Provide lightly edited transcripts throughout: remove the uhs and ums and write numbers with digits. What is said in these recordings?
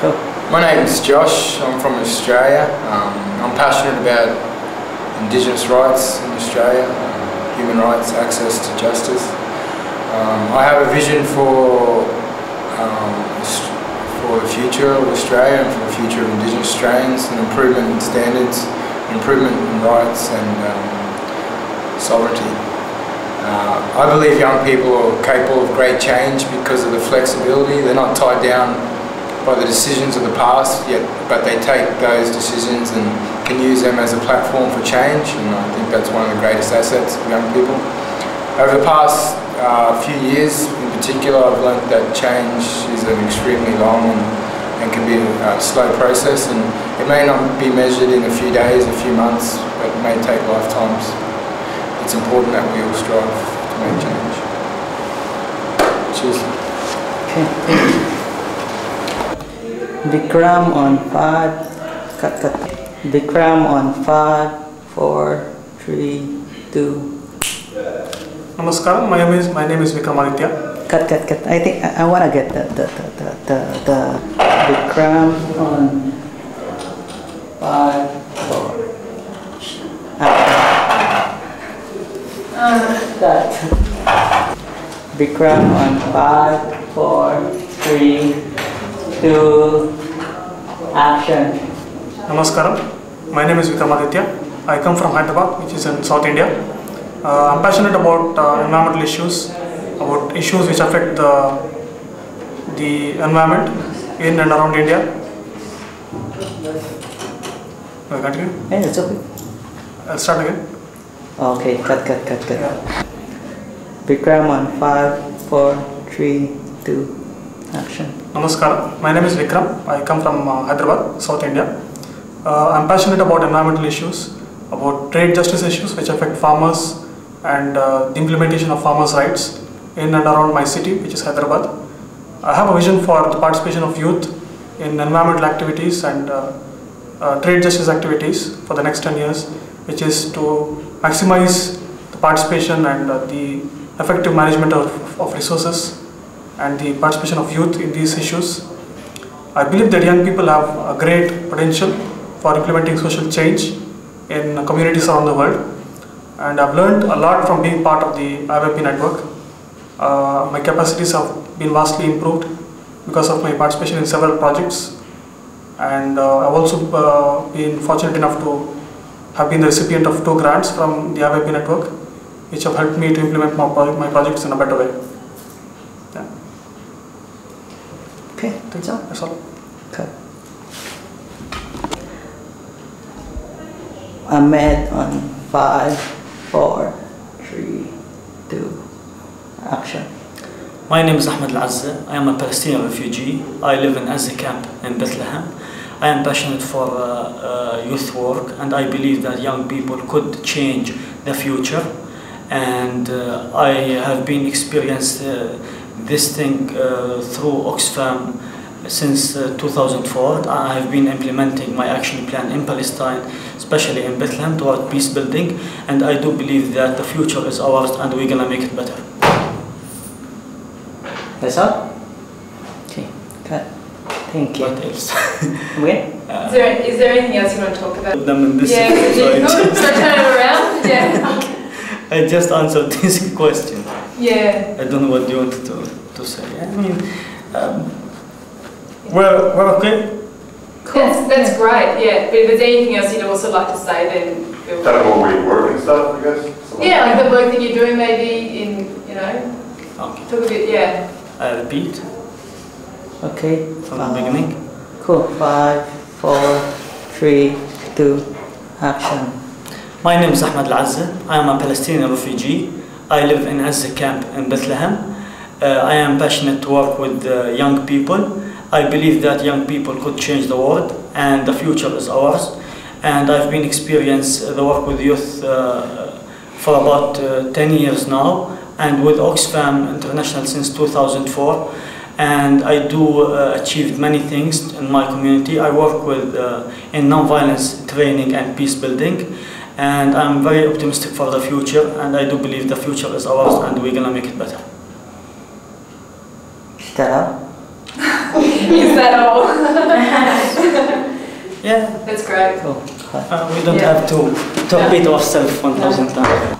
Go. My name is Josh. I'm from Australia. I'm passionate about Indigenous rights in Australia, human rights, access to justice. I have a vision for the future of Australia and for the future of Indigenous Australians, an improvement in standards, improvement in rights and sovereignty. I believe young people are capable of great change because of the flexibility. They're not tied down by the decisions of the past, but they take those decisions and can use them as a platform for change, and I think that's one of the greatest assets of young people. Over the past few years in particular, I've learnt that change is an extremely long and can be a slow process, and it may not be measured in a few days, a few months, but it may take lifetimes. It's important that we all strive to make change. Cheers. Okay. Vikram on 5. Cut. Vikram on 5, 4, 3, 2. Namaskaram. My name is Vikram Aditya. Cut. I think I want to get the Vikram on 5, 4. Cut. Vikram on 5, 4, 3, 2. Action. Namaskaram. My name is Vikram Aditya. I come from Hyderabad, which is in South India. I'm passionate about environmental issues, about issues which affect the environment in and around India. Will I continue? Hey, it's okay. I'll start again. Okay, cut. Yeah. Vikram on 5, 4, 3, 2, action. Namaskaram. My name is Vikram. I come from Hyderabad, South India. I'm passionate about environmental issues, about trade justice issues which affect farmers and the implementation of farmers' rights in and around my city, which is Hyderabad. I have a vision for the participation of youth in environmental activities and trade justice activities for the next 10 years, which is to maximize the participation and the effective management of resources and the participation of youth in these issues. I believe that young people have a great potential for implementing social change in communities around the world, and I've learned a lot from being part of the IYP network. My capacities have been vastly improved because of my participation in several projects, and I've also been fortunate enough to have been the recipient of 2 grants from the IYP network, which have helped me to implement my projects in a better way. Yeah. Okay, that's all. That's all. Cut. Ahmed on 5, 4, 3, 2, action. My name is Ahmed Al-Azza. I am a Palestinian refugee. I live in Azza camp in Bethlehem. I am passionate for youth work, and I believe that young people could change the future. And I have been experienced this thing through Oxfam since 2004. I have been implementing my action plan in Palestine, especially in Bethlehem, toward peace building, and I do believe that the future is ours and we're gonna make it better. That's all? Okay, cut. Thank you. What else? Okay? Is there anything else you want to talk about? Them in this Yeah, so turn it around. Yeah. I just answered this question. Yeah. I don't know what you wanted to say. I mean, we're okay. Cool. That's great, yeah. But if there's anything else you'd also like to say, then feel free. Kind of where you work and stuff, I guess? Yeah, like the work that you're doing maybe in, you know, Okay. talk a bit, yeah. I repeat Okay. from the beginning. Cool. 5, 4, 3, 2, action. My name is Ahmed Al-Azza. I am a Palestinian refugee. I live in Azza camp in Bethlehem. I am passionate to work with young people. I believe that young people could change the world and the future is ours. And I've been experiencing the work with youth for about 10 years now, and with Oxfam International since 2004. And I do achieve many things in my community. I work with in non-violence training and peace building, and I'm very optimistic for the future, and I do believe the future is ours and we're gonna make it better. Shut up. Is that all? Yeah. That's great. Cool. Cut. We don't have to repeat ourselves 1,000 times.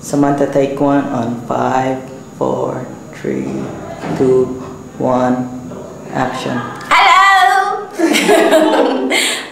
Samantha, take one on 5, 4, 3, 2, 1. Action. Hello!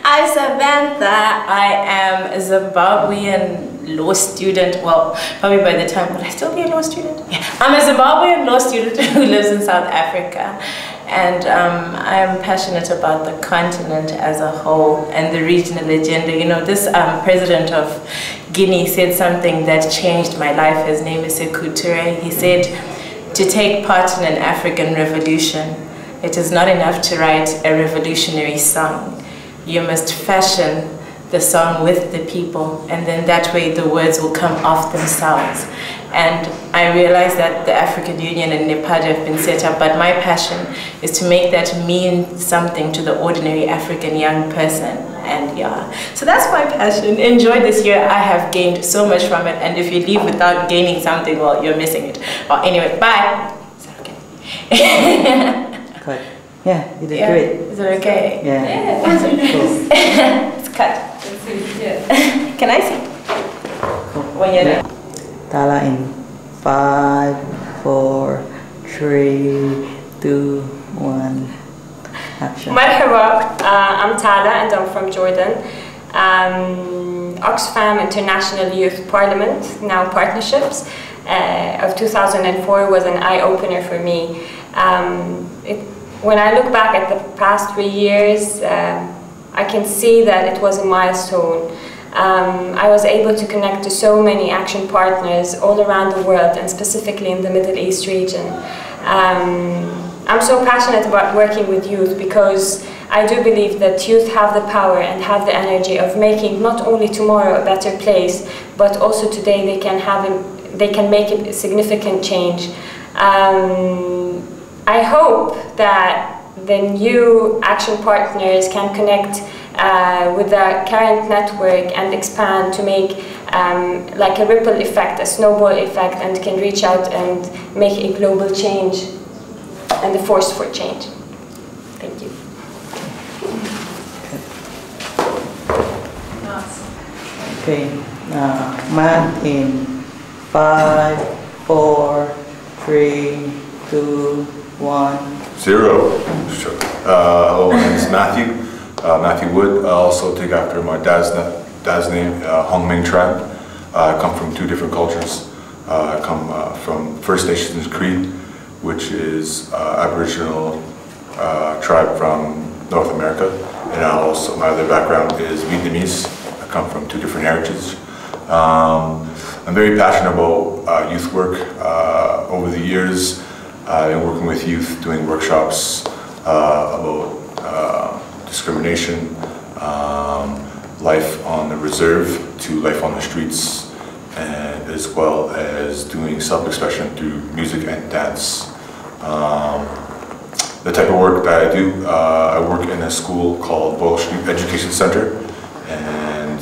I'm Samantha. I am a Zimbabwean law student. Well, probably by the time, will I still be a law student? Yeah. I'm a Zimbabwean law student who lives in South Africa. And I'm passionate about the continent as a whole and the regional agenda. You know, this president of Guinea said something that changed my life. His name is Sekou Touré. He said, to take part in an African revolution, it is not enough to write a revolutionary song. You must fashion the song with the people, and then that way the words will come off themselves. And I realized that the African Union and NEPAD have been set up, but my passion is to make that mean something to the ordinary African young person. And yeah, so that's my passion. Enjoy this year. I have gained so much from it, and if you leave without gaining something, well, you're missing it. Well, anyway, bye. Is that okay? Cut. Yeah, you did Yeah. great. Is it okay? Yeah. Yeah. Cool. It's cut. Yeah. Can I see? When you're done. Tala in 5, 4, 3, 2, 1. Action. Marhaba, I'm Tala and I'm from Jordan. Oxfam International Youth Parliament, now partnerships, of 2004 was an eye-opener for me. When I look back at the past 3 years, I can see that it was a milestone. I was able to connect to so many action partners all around the world and specifically in the Middle East region. I'm so passionate about working with youth because I do believe that youth have the power and have the energy of making not only tomorrow a better place, but also today they can make a significant change. I hope that the new action partners can connect with the current network and expand to make like a ripple effect, a snowball effect, and can reach out and make a global change and the force for change. Thank you. Nice. Okay, math in 5, 4, 3, 2, 1. 0. Sure. Hello, my name is Matthew. Matthew Wood. I also take after my dad's name, Hong Ming Tran. I come from 2 different cultures. I come from First Nations Cree, which is Aboriginal tribe from North America, and also my other background is Vietnamese. I come from 2 different heritages. I'm very passionate about youth work. Over the years, I've been working with youth, doing workshops about discrimination, life on the reserve to life on the streets, and as well as doing self-expression through music and dance. The type of work that I do, I work in a school called Boyle Street Education Center, and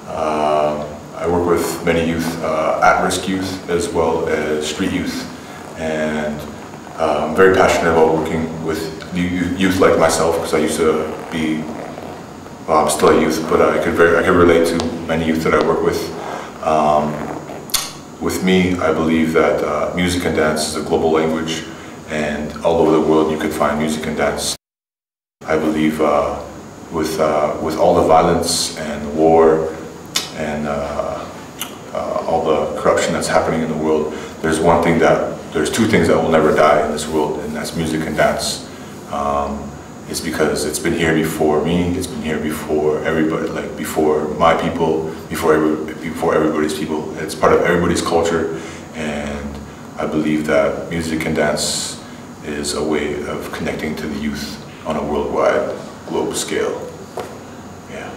I work with many youth, at-risk youth, as well as street youth, and I'm very passionate about working with youth like myself, because I used to be, well, I'm still a youth, but I could relate to many youth that I work with. With me, I believe that music and dance is a global language, and all over the world you could find music and dance. I believe with all the violence and war and all the corruption that's happening in the world, there's 2 things that will never die in this world, and that's music and dance. It's because it's been here before me, it's been here before everybody, like before my people, before everybody's people. It's part of everybody's culture, and I believe that music and dance is a way of connecting to the youth on a worldwide, global scale. Yeah.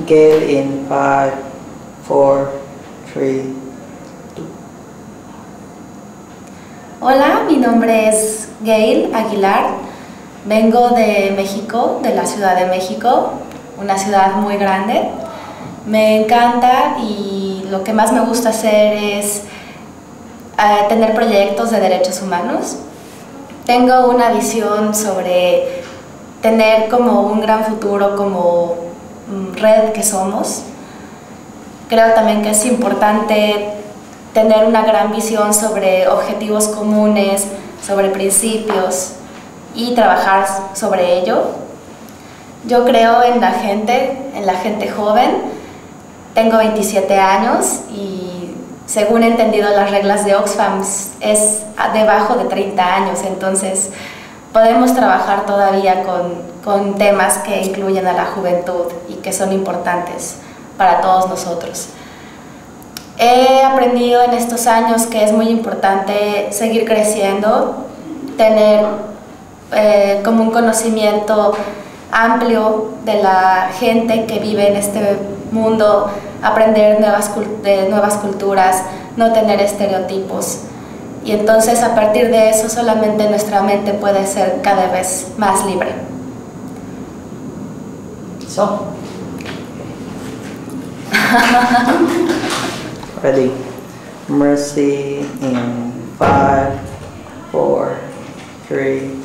Gail in 5, 4, 3, 2. Hola, mi nombre es Gail Aguilar. Vengo de México, de la Ciudad de México, una ciudad muy grande. Me encanta y lo que más me gusta hacer es tener proyectos de derechos humanos. Tengo una visión sobre tener como un gran futuro como red que somos. Creo también que es importante tener una gran visión sobre objetivos comunes, sobre principios y trabajar sobre ello. Yo creo en la gente joven. Tengo 27 años y según he entendido las reglas de Oxfam es debajo de 30 años, entonces podemos trabajar todavía con temas que incluyen a la juventud y que son importantes para todos nosotros. He aprendido en estos años que es muy importante seguir creciendo, tener como un conocimiento amplio de la gente que vive en este mundo, aprender de nuevas culturas, no tener estereotipos. Y entonces a partir de eso solamente nuestra mente puede ser cada vez más libre. So. Ready. Mercy in 5, 4, 3.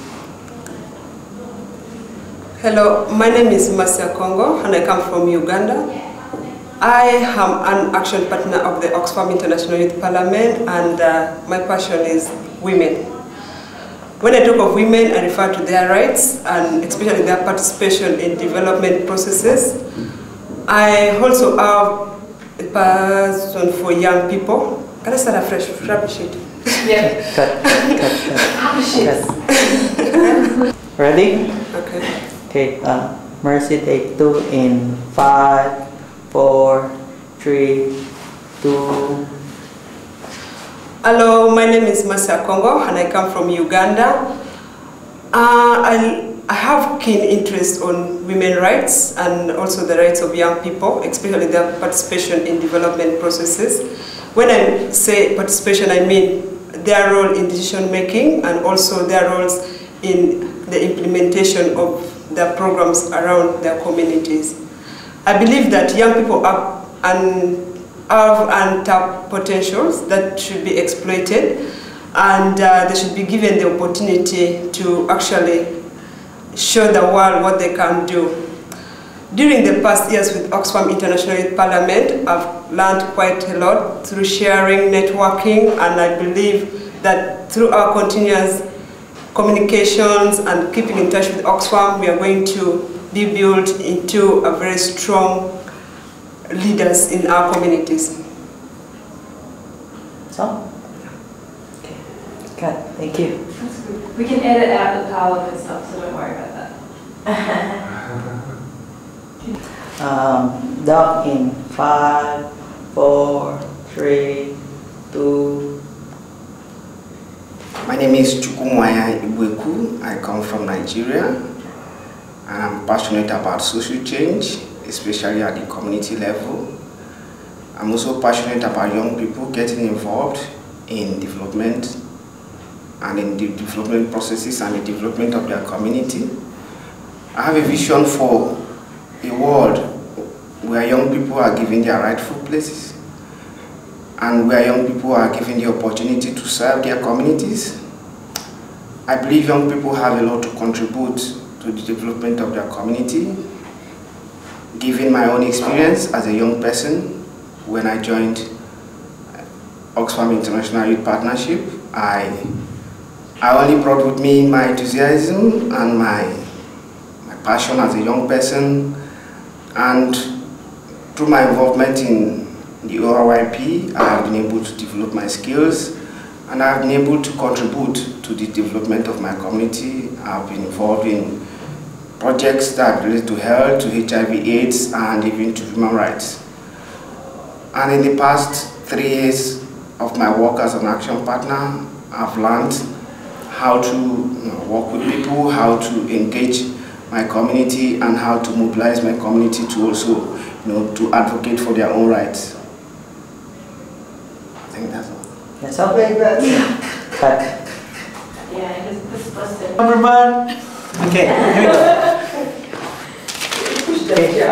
Hello, my name is Masia Kongo and I come from Uganda. I am an action partner of the Oxfam International Youth Parliament and my passion is women. When I talk of women, I refer to their rights and especially their participation in development processes. I also have a passion for young people. Can I start afresh? Rubbish it. Yeah. Cut. Ready? Okay. Okay, Mercy, take 2 in 5, 4, 3, 2. Hello, my name is Masia Kongo and I come from Uganda. I have keen interest on women's rights and also the rights of young people, especially their participation in development processes. When I say participation, I mean their role in decision making and also their roles in the implementation of their programs around their communities. I believe that young people have untapped potentials that should be exploited and they should be given the opportunity to actually show the world what they can do. During the past years with Oxfam International Youth Parliament, I've learned quite a lot through sharing, networking, and I believe that through our continuous communications and keeping in touch with Oxfam, we are going to be built into a very strong leaders in our communities. So? Okay. Cut. Thank you. That's good. We can edit out the parliament stuff, so don't worry about that. Dog in 5, 4, 3, 2. My name is Chukwumwaya Ibweku. I come from Nigeria and I'm passionate about social change, especially at the community level. I'm also passionate about young people getting involved in development and in the development processes and the development of their community. I have a vision for a world where young people are given their rightful places and where young people are given the opportunity to serve their communities. I believe young people have a lot to contribute to the development of their community. Given my own experience as a young person, when I joined Oxfam International Youth Partnership, I only brought with me my enthusiasm and my passion as a young person, and through my involvement in the ORYP, I have been able to develop my skills and I have been able to contribute to the development of my community. I have been involved in projects that are related to health, to HIV/AIDS, and even to human rights. And in the past 3 years of my work as an action partner, I've learned how to work with people, how to engage my community, and how to mobilize my community to also, to advocate for their own rights. I think that's all. That's all? Cut. Yeah, just listen. Number one. Okay, here we go. Okay,